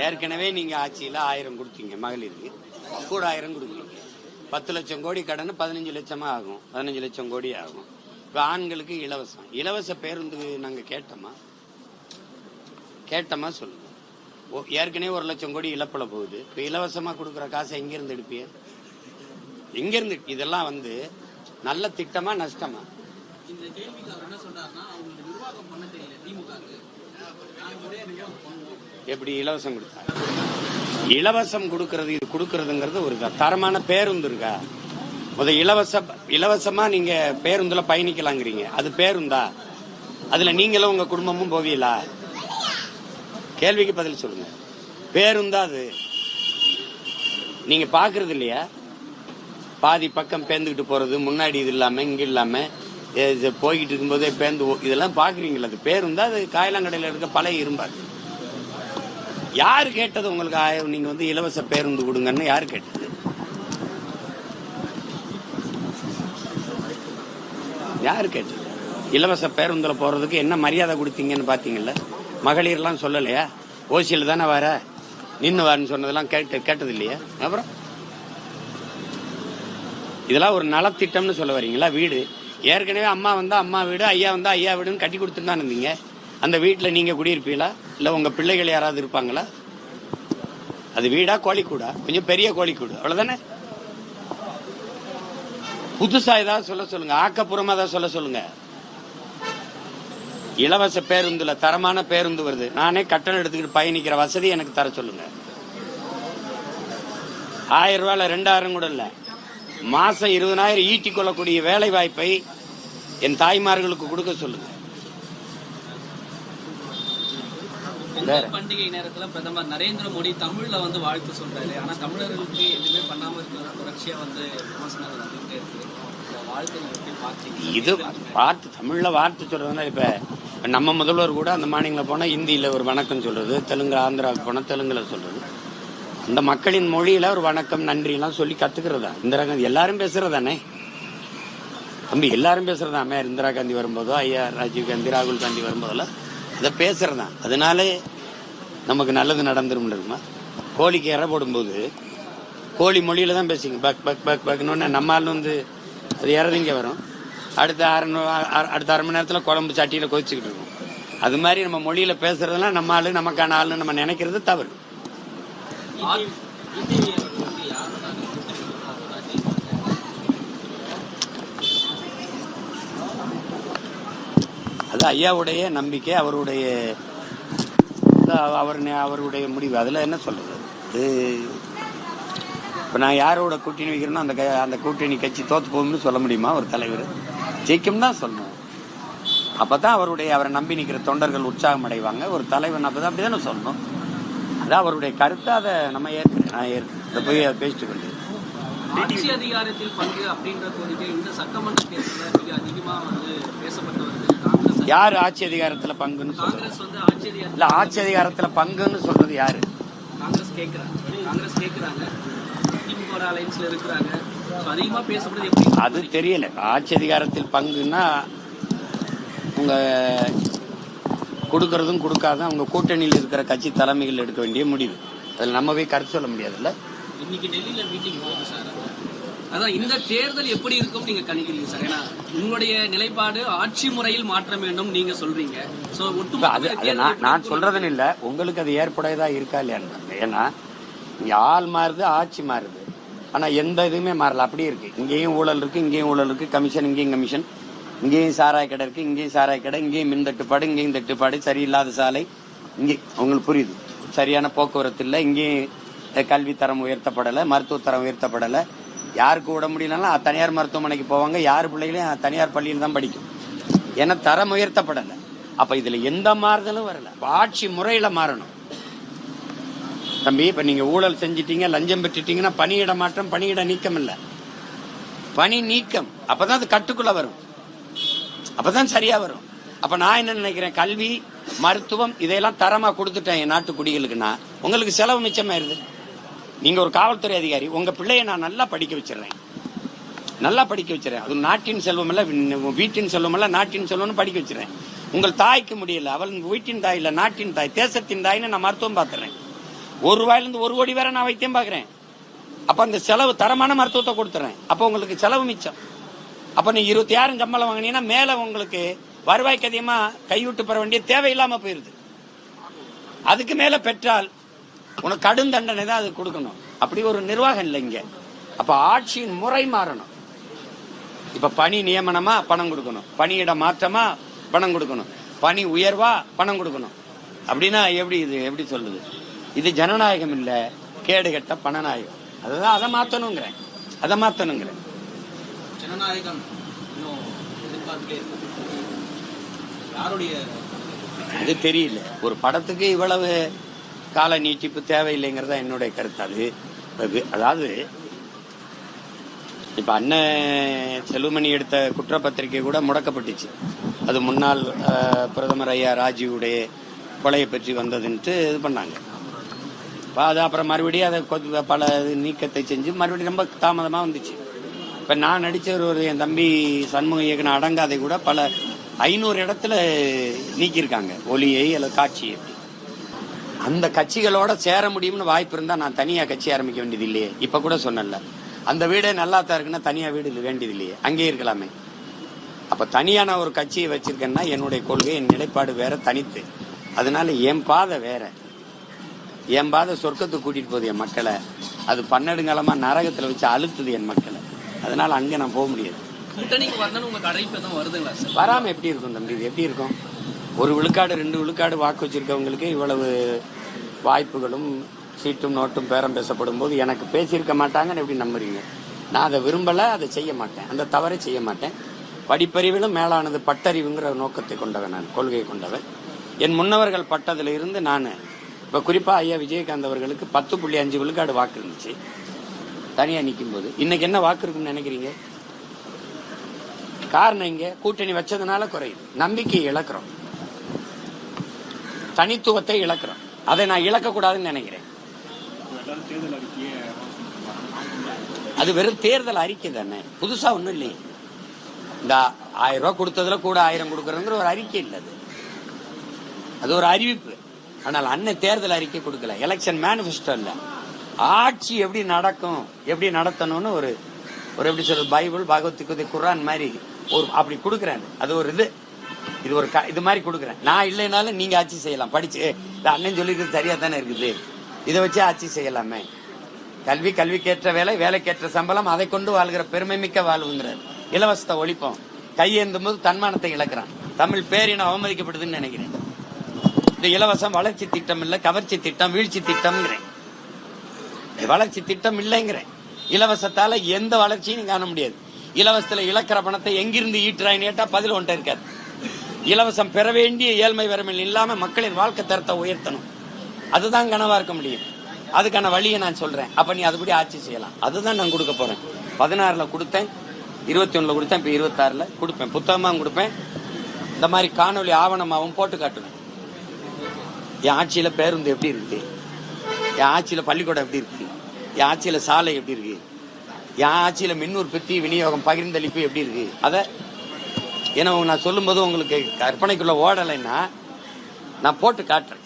ஏற்கனவே நீங்க ஆட்சியில 1000 கொடுத்தீங்க மகளிருக்கு, கூட 1000 கொடுக்குறீங்க. 10 லட்சம் கோடி கடன் 15 லட்சமா ஆகும், 15 லட்சம் கோடி ஆகும். இப்ப ஆண்களுக்கு இலவசம், இலவச பேருந்து நாங்க கேட்டோமா சொல்லுங்க. ஏற்கனவே 1 லட்சம் கோடி இழப்புல போகுது. இப்ப இலவசமா கொடுக்குற காசை எங்க இருந்து எடுப்பீங்க? எங்க இருந்து? இதெல்லாம் நல்ல திட்டமா நஷ்டமா? இந்த கேள்விக்கு அவர் என்ன சொல்றாருன்னா, அவங்களுக்கு நிர்வாகம் பண்ண தெரியல திமுகவுக்கு. எப்படி இலவசம் கொடுத்தாங்க? இலவசம் கொடுக்கறது, இது கொடுக்கறதுங்கிறது ஒரு தரமான பேருந்து இருக்கா? இலவசமா நீங்க பேருந்துல பயணிக்கலாங்கிறீங்க, அது பேருந்தா? அதுல நீங்களும் உங்க குடும்பமும் போவீங்களா? கேள்விக்கு பதில் சொல்லுங்க. பேருந்தா அது? நீங்க பாக்குறது இல்லையா? பாதி பக்கம் பேந்துக்கிட்டு போறது, முன்னாடி இது இல்லாம இங்க இல்லாம போய்கிட்டு இருக்கும்போதே பேருந்து, இதெல்லாம் பாக்குறீங்களா? அது பேருந்தா? அது காயலாங்கடையில இருக்க பழைய இரும்பாது. யாரு கேட்டது உங்களுக்கு நீங்க இலவச பேருந்து கொடுங்கன்னு? யாரு கேட்டது? யாரு கேட்டது? இலவச பேருந்துல போறதுக்கு என்ன மரியாதை கொடுத்தீங்கன்னு பாத்தீங்கல்ல? மகளிர்லாம் சொல்லலையா? ஓசியில் தானே வர, நின்று வரன்னு சொன்னதெல்லாம் கேட்டது இல்லையா? அப்புறம் இதெல்லாம் ஒரு நலத்திட்டம்னு சொல்ல வரீங்களா? வீடு ஏற்கனவே அம்மா வந்தா அம்மா வீடு, ஐயா வந்தா ஐயா வீடுன்னு கட்டி கொடுத்துட்டு தான் இருந்தீங்க. அந்த வீட்டுல நீங்க குடியிருப்பீங்களா? இல்ல உங்க பிள்ளைகள் யாராவது இருப்பாங்களா? அது வீடா கோழிக்கூடா? கொஞ்சம் பெரிய கோழிக்கூடு, அவ்வளவுதானே. புதுசா ஏதாவது சொல்ல சொல்லுங்க, ஆக்கப்பூர்வமா ஏதாவது சொல்ல சொல்லுங்க. இலவச பேருந்துல தரமான பேருந்து வருது, நானே கட்டணம் எடுத்துக்கிட்டு பயணிக்கிற வசதி எனக்கு தர சொல்லுங்க. 1000 ரூபாயில 2000 கூட இல்ல, மாசம் 20,000 ஈட்டிக் கொள்ளக்கூடிய வேலை வாய்ப்பை என் தாய்மார்களுக்கு கொடுக்க சொல்லுங்க. பண்டிகை நேரத்தில் பிரதமர் நரேந்திர மோடி தமிழ்ல வாழ்த்து சொல்றாரு. ஆனா தமிழர்களுக்கு எதுவுமே பண்ணாம இருக்கிற தொடர்ச்சியா விமர்சனங்கள் வந்துட்டே இருக்கு. இது வார்த்தை தமிழ்ல வார்த்தை சொல்றதுன்னா, இப்ப நம்ம முதல்வர் கூட அந்த மாநிலங்களில் போனா இந்தியில ஒரு வணக்கம் சொல்றது, தெலுங்கு ஆந்திராவுக்கு போனா தெலுங்குல சொல்றது, அந்த மக்களின் மொழியில ஒரு வணக்கம் நன்றி எல்லாம் சொல்லி கத்துக்கிறதா? இந்திரா காந்தி எல்லாரும் பேசுறதானே தம்பி, எல்லாரும் பேசுறதாமே. இந்திரா காந்தி வரும்போதோ, ஐயா ராஜீவ் காந்தி, ராகுல் காந்தி வரும்போதெல்லாம் இதை பேசுறதா. அதனாலே நமக்கு நல்லது நடந்துரும் இருக்குமா? கோழிக்கு இற போடும்போது கோழி மொழியில தான் பேசிங்க, பக் பக் பக் பக்னு. நம்ம ஆள் அது இறதிங்க வரும், அடுத்த அரை மணி நேரத்துல குழம்பு சட்டியில கொதிச்சுக்கிட்டு இருக்கும். அது மாதிரி நம்ம மொழியில பேசுறதுலாம் நம்ம ஆளு, நமக்கான ஆளுன்னு நம்ம நினைக்கிறது தவறு. அது ஐயாவுடைய நம்பிக்கை, அவருடைய முடிவு. அதுல என்ன சொல்றது? இப்ப நான் யாரோட கூட்டணி வைக்கிறேனோ அந்த கூட்டணி கட்சி தோத்து போகும்னு சொல்ல முடியுமா? ஒரு தலைவர் ஜெயிக்கும் தான் சொல்லணும். அப்பதான் அவரை நம்பி நிக்கிற தொண்டர்கள் உற்சாகம் அடைவாங்க. ஒரு தலைவன் அப்படிதானே சொல்லணும். அதான் அவருடைய கருத்தை. அதை நம்ம நான் போய் பேசிட்டு கொண்டு ஆட்சி அதிகாரத்தில் பங்கு அப்படின்ற கோரிக்கை இந்த சட்டமன்ற தேர்தலில் மிக அதிகமா பேசப்பட்டு வருது. யாரு ஆட்சி அதிகாரத்துல பங்குன்னு சொல்றது? இல்ல, ஆட்சி அதிகாரத்துல பங்குன்னு சொல்றது யாரு? காங்கிரஸ் கேக்குறாங்க. திமுக அலைன்ஸ்ல இருக்கிறாங்க. அதிகமா பேசப்படுது. எப்படி அது தெரியல. ஆட்சி அதிகாரத்தில் பங்குன்னா உங்க கொடுக்கறதும் கொடுக்காதான் அவங்க கூட்டணியில் இருக்கிற கட்சி தலைமைகள் எடுக்க வேண்டிய முடிவு. அதில் நம்ம போய் கருத்து சொல்ல முடியாதுல்ல. இன்னைக்கு டெல்லியில மீட்டிங் போகுது சார். அதான் இந்த தேர்தல் எப்படி இருக்கும் நீங்க கணிக்கிறீங்க சார்? ஏன்னா உங்களுடைய நிலைப்பாடு ஆட்சி முறையில் மாற்ற வேண்டும் நீங்க சொல்றீங்க. நான் சொல்றதுன்னு இல்ல, உங்களுக்கு அது ஏற்புடையதா இருக்கா இல்லையான்னு. ஏன்னா இங்க ஆள் மாறுது, ஆட்சி மாறுது, ஆனா எந்த இதுவுமே மாறல. அப்படியே இருக்கு. இங்கேயும் ஊழல் இருக்கு, இங்கேயும் ஊழல் இருக்கு, கமிஷன் இங்கேயும் கமிஷன், இங்கேயும் சாராய கடை இருக்கு, இங்கேயும் சாராய கடை, இங்கேயும் மின் தட்டுப்பாடு, இங்கேயும் தட்டுப்பாடு, சரியில்லாத சாலை, இங்கே உங்களுக்கு புரியுது, சரியான போக்குவரத்து இல்லை, இங்கேயும் கல்வி தரம் உயர்த்தப்படலை, மருத்துவ தரம் உயர்த்தப்படலை. யாருக்கு விட முடியலன்னா தனியார் மருத்துவமனைக்கு போவாங்க, யார் பிள்ளைகளையும் தனியார் பள்ளியில் தான் படிக்கும். ஏன்னா தரம் உயர்த்தப்படலை. அப்ப இதுல எந்த மாறுதலும் வரல. ஆட்சி முறையில மாறணும் தம்பி. இப்ப நீங்க ஊழல் செஞ்சிட்டீங்க, லஞ்சம் பெற்றுட்டீங்கன்னா பணியிட மாற்றம், பணியிட நீக்கம் இல்ல, பணி நீக்கம். அப்பதான் அது கட்டுக்குள்ள வரும், அப்பதான் சரியா வரும். அப்ப நான் என்ன நினைக்கிறேன், கல்வி மருத்துவம் இதையெல்லாம் தரமா கொடுத்துட்டேன் என் நாட்டு குடிகளுக்குன்னா உங்களுக்கு செலவு மிச்சமாயிருது. நீங்க ஒரு காவல்துறை அதிகாரி, உங்க பிள்ளைய நான் நல்லா படிக்க வச்சிடறேன், அது நாட்டின் செல்வம் இல்ல, வீட்டின் செல்வம் இல்ல, நாட்டின் செல்வம்னு படிக்க வச்சிடறேன். உங்கள் தாய்க்கு முடியல, அவள் வீட்டின் தாய் இல்ல, நாட்டின் தாய், தேசத்தின் தாய்ன்னு நான் மருத்துவம் பார்த்துறேன். ₹1 1 கோடி வேற நான் வைத்தியம் பாக்குறேன். அப்ப அந்த செலவு தரமான மருத்துவத்தை கொடுத்துறேன். அப்ப உங்களுக்கு செலவு மிச்சம். அப்ப நீ 26,000 சம்பளம் வாங்கினீங்கன்னா மேல உங்களுக்கு வருவாய்க்கு அதிகமா கைவிட்டு பெற வேண்டிய தேவையில்லாம போயிருது. அதுக்கு மேல பெற்றால் உனக்கு கடும் தண்டனை தான் அது கொடுக்கணும். அப்படி ஒரு நிர்வாகம் இல்லை இங்க. அப்ப ஆட்சியின் முறை மாறணும். இப்ப பணி நியமனமா பணம் கொடுக்கணும், பணியிட மாற்றமா பணம் கொடுக்கணும், பணி உயர்வா பணம் கொடுக்கணும். அப்படின்னா எப்படி சொல்லுது? இது ஜனநாயகம் இல்ல, கேடுகட்ட பணநாயகம். அதுதான் அதை மாத்தணுங்கிறேன். ஜனநாயகம் அது தெரியல. ஒரு படத்துக்கு இவ்வளவு கால நீட்டிப்பு தேவையில்லைங்கிறதா என்னுடைய கருத்து. அதாவது இப்ப அண்ணன் செல்வமணி எடுத்த குற்றப்பத்திரிகை கூட முடக்கப்பட்டுச்சு. அது முன்னாள் பிரதமர் ஐயா ராஜீவுடைய கொலையை பற்றி வந்ததுன்ட்டு இது பண்ணாங்க. அது அப்புறம் மறுபடியும் அதை பல நீக்கத்தை செஞ்சு மறுபடியும் ரொம்ப தாமதமா வந்துச்சு. இப்ப நான் நடிச்ச ஒரு என் தம்பி சண்முக இயக்குன அடங்காதை கூட பல 500 இடத்துல நீக்கியிருக்காங்க, ஒலியை அல்லது காட்சியை. அந்த கட்சிகளோட சேர முடியும்னு வாய்ப்பு இருந்தா நான் தனியா கட்சி ஆரம்பிக்க வேண்டியது இல்லையே. இப்ப கூட சொன்னல, அந்த வீடே நல்லா தான் இருக்குன்னா தனியா வீடு வேண்டியது இல்லையே, அங்கே இருக்கலாமே. அப்ப தனியான ஒரு கட்சியை வச்சிருக்கேன்னா என்னுடைய கொள்கை, என் நிலைப்பாடு வேற, தனித்து. அதனால என் பாதை வேற. என் பாதை சொர்க்கத்துக்கு கூட்டிட்டு போகுது என் மக்களை. அது பன்னெடுங்காலமா நரகத்துல வச்சு அழுத்துது என் மக்களை. அதனால அங்க நான் போக முடியாது. வராம எப்படி இருக்கும் தம்பி? இது எப்படி இருக்கும்? 1 விழுக்காடு 2 விழுக்காடு வாக்கு வச்சிருக்கவங்களுக்கு இவ்வளவு வாய்ப்புகளும் சீட்டும் நோட்டும் பேரம் பேசப்படும் போது எனக்கு பேசியிருக்க மாட்டாங்கன்னு எப்படி நம்புறீங்க? நான் அதை விரும்பல, அதை செய்ய மாட்டேன், அந்த தவறை செய்ய மாட்டேன். படிப்பறிவிலும் மேலானது பட்டறிவுங்கிற நோக்கத்தை கொண்டவன், நான் கொள்கையை கொண்டவன். என் முன்னவர்கள் பட்டதுல இருந்து நான் இப்ப குறிப்பா ஐயா விஜயகாந்த் அவர்களுக்கு 10.5 விழுக்காடு வாக்கு இருந்துச்சு தனியா நிற்கும் போது. இன்னைக்கு என்ன வாக்கு இருக்குன்னு நினைக்கிறீங்க? காரணம் இங்க கூட்டணி வச்சதுனால குறையுது. நம்பிக்கையை இழக்கிறோம், தனித்துவத்தை இழக்கிறோம். அதை நான் இழக்க கூடாதுன்னு நினைக்கிறேன். அது வெறும் தேர்தல் அறிக்கை தானே, புதுசா ஒண்ணும் இல்லையே. இந்த 1000 ரூபாய் கொடுத்ததுல கூட 1000 கொடுக்கறதுங்கிற ஒரு அறிக்கை இல்லை. அது ஒரு அறிவிப்பு. ஆனால் அண்ணன் தேர்தல் அறிக்கை கொடுக்கல, எலெக்ஷன் மேனிபெஸ்டோ இல்ல. ஆட்சி எப்படி நடக்கும், எப்படி நடத்தணும்னு ஒரு எப்படி சொல்றது, பைபிள் பகவத்கீதை குர்ஆன் மாதிரி ஒரு அப்படி கொடுக்குறேன். அது ஒரு இது ஒரு இது மாதிரி கொடுக்குறேன். நான் இல்லைனாலும் நீங்க ஆட்சி செய்யலாம். படிச்சு அண்ணன் சொல்லிக்கிறது சரியா தானே இருக்குது, இதை வச்சு ஆட்சி செய்யலாமே. கல்விக்கேற்ற வேலை, வேலைக்கேற்ற சம்பளம், அதை கொண்டு வாழ்கிற பெருமை மிக்க வாழ்வுங்கிறார். இலவசத்தை ஒழிப்போம். கையேந்தும் போது தன்மானத்தை இழக்கிறான். தமிழ் பேரினம் அவமதிக்கப்படுதுன்னு நினைக்கிறேன். இந்த இலவசம் வளர்ச்சி திட்டம் இல்ல, கவர்ச்சி திட்டம், வீழ்ச்சி திட்டம்ங்கிறேன். வளர்ச்சி திட்டம் இல்லைங்கிறேன். இலவசத்தால எந்த வளர்ச்சியும் காண முடியாது. இலவசத்துல இழக்கிற பணத்தை எங்கிருந்து ஈட்டுறாயின்னு கேட்டா பதில் ஒன்றை இருக்காது. இலவசம் பெற வேண்டிய ஏழ்மை வறுமையில் இல்லாம மக்களின் வாழ்க்கை தரத்தை உயர்த்தணும். அதுதான் கனவா இருக்க முடியும். அதுக்கான வழியை நான் சொல்றேன். அப்ப நீ அதுபடி ஆட்சி செய்யலாம். அதுதான் நான் கொடுக்க போறேன். 16ல கொடுத்தேன், 21ல கொடுத்தேன், இப்ப 26ல கொடுப்பேன். புத்தகமாவும் கொடுப்பேன், இந்த மாதிரி காணொலி ஆவணமாவும் போட்டு காட்டுவேன். என் ஆட்சியில பேருந்து எப்படி இருக்கு, என் ஆட்சியில பள்ளிக்கூடம் எப்படி இருக்கு, என் ஆட்சியில சாலை எப்படி இருக்கு, என் ஆட்சியில மின் உற்பத்தி விநியோகம் பகிர்ந்தளிப்பு எப்படி இருக்கு. அதை ஏன்னா நான் சொல்லும் போது உங்களுக்கு கற்பனைக்குள்ள ஓடலைன்னா நான் போட்டு காட்டுறேன்.